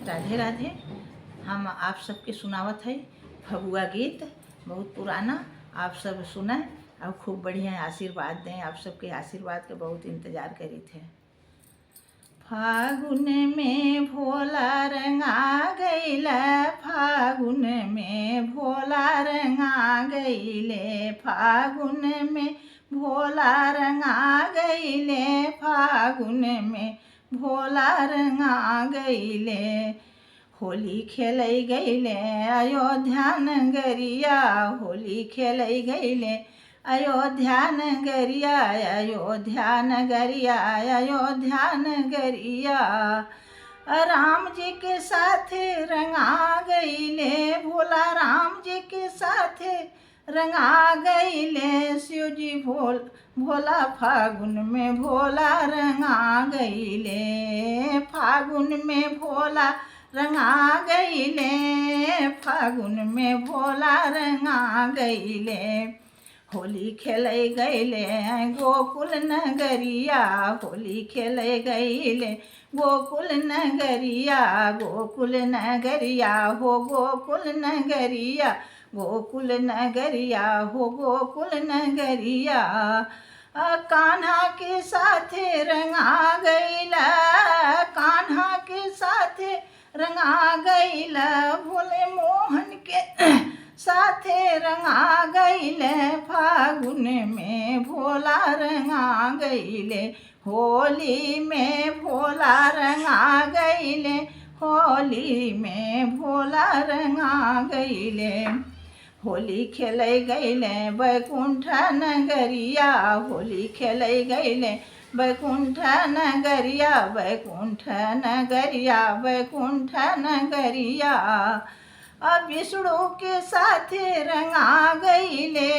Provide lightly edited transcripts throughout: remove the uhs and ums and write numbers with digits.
राधे राधे। हम आप सबके सुनावत है फगुआ गीत, बहुत पुराना। आप सब सुने और खूब बढ़िया आशीर्वाद दें। आप सबके आशीर्वाद के बहुत इंतजार करी थे। फागुन में भोला रंगा गईले, फागुन में भोला रंगा गईले, फागुन में भोला रंगा गईले, फागुन में भोला रंगा गईले। होली खेलै गईले अयोध्या नगरिया, होली खेलै गईले अयोध्या नगरिया, अयोध्या नगरिया, अयोध्या नगरिया। राम जी के साथे रंगा गईले, भोला राम जी के साथे रंगा गईले। शिव जी भोला फागुन में भोला रंगा गईले, फागुन में भोला रंगा गईले, फागुन में भोला रंगा गईले। होली खेलै गईले गोकुल नगरिया, होली खेलै गईले गोकुल नगरिया, गोकुल नगरिया हो गोकुल नगरिया, गोकुल नगरिया हो गोकुल नगरिया। कान्हा के साथे रंगा गईला, कान्हा के साथे रंगा गईला, भोले मोहन के साथे रंगा गईले। फागुन में भोला रंगा गईले, होली में भोला रंगा गईले, होली में भोला रंगा गईले। होली खेलै गईले बैकुंठ नगरिया, होली खेलै गईले बैकुंठ नगरिया, बैकुंठ नगरिया, बैकुंठ नगरिया। विष्णु के साथे रंगा गईले,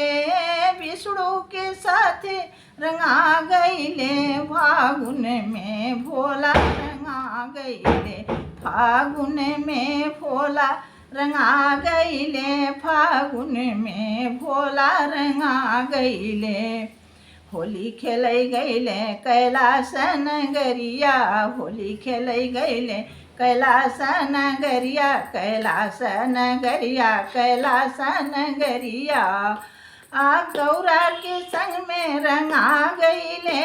विष्णु के साथे रंगा गईले। फागुन में भोला रंगा गईले, फागुन में भोला रंगा गईले, फागुन में भोला रंगा गईले। होली खेलै गईले कैलाश नगरिया, होली खेलै गईले कैलाश नगरिया, कैलाश नगरिया, कैलाश नगरिया। गौरा के संग में रंगा गईले,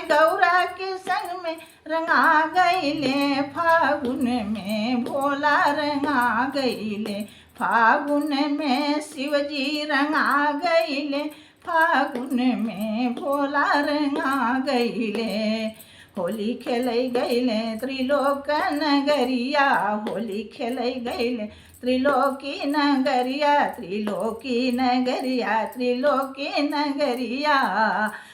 गौरा के संग में रंगा गईले। फागुन में भोला रंगा गईले, फागुन में शिवजी रंगा गईले, फागुन में भोला रंगा गईले। होली खेलै गईले त्रिलोक नगरिया, होली खेलै गईले त्रिलोकी नगरिया, त्रिलोकी नगरिया, त्रिलोकी नगरिया।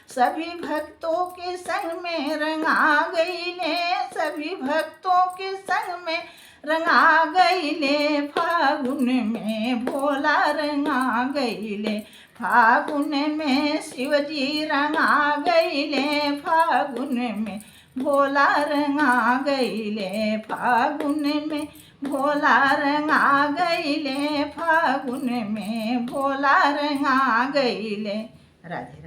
सभी भक्तों के संग में रंगा गईले, सभी भक्तों के संग में रंगा गईले। फागुन में भोला रंगा गईले, फागुन में शिवजी रंगा गईले, फागुन में भोला रंगा गईले, फागुन में भोला रंगा गईले, फागुन में भोला रंगा गईले। राधे।